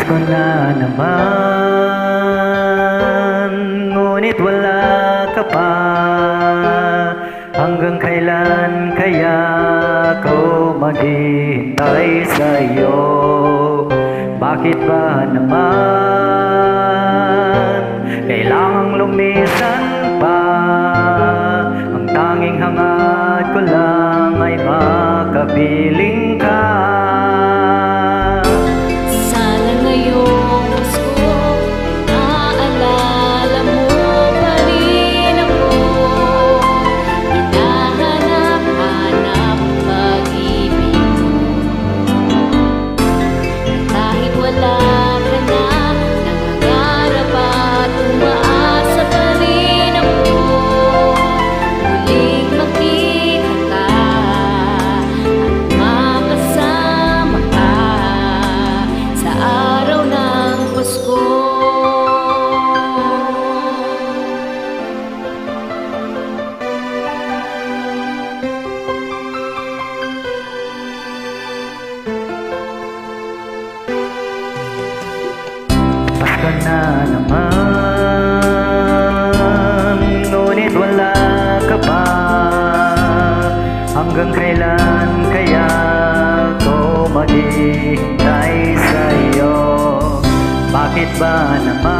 Pasko na naman, ngunit wala ka pa. Hanggang kailan kaya ko maghihintay sa'yo? Bakit ba naman kailangang lumisan pa? Ang tanging hangad ko lang ay makapiling ka. Sana ngayong Pasko naalala mo pa rin ako. Hinahanap-hanap pag-ibig ko. Kahit wala ka na, nangangarap at umaasa pa rin ako. Muling makita ka at makasama ka sa araw ng Pasko. Pasko na naman, ngunit wala ka pa. Hanggang kailan kaya ko maghihintay sa'yo? Bakit ba naman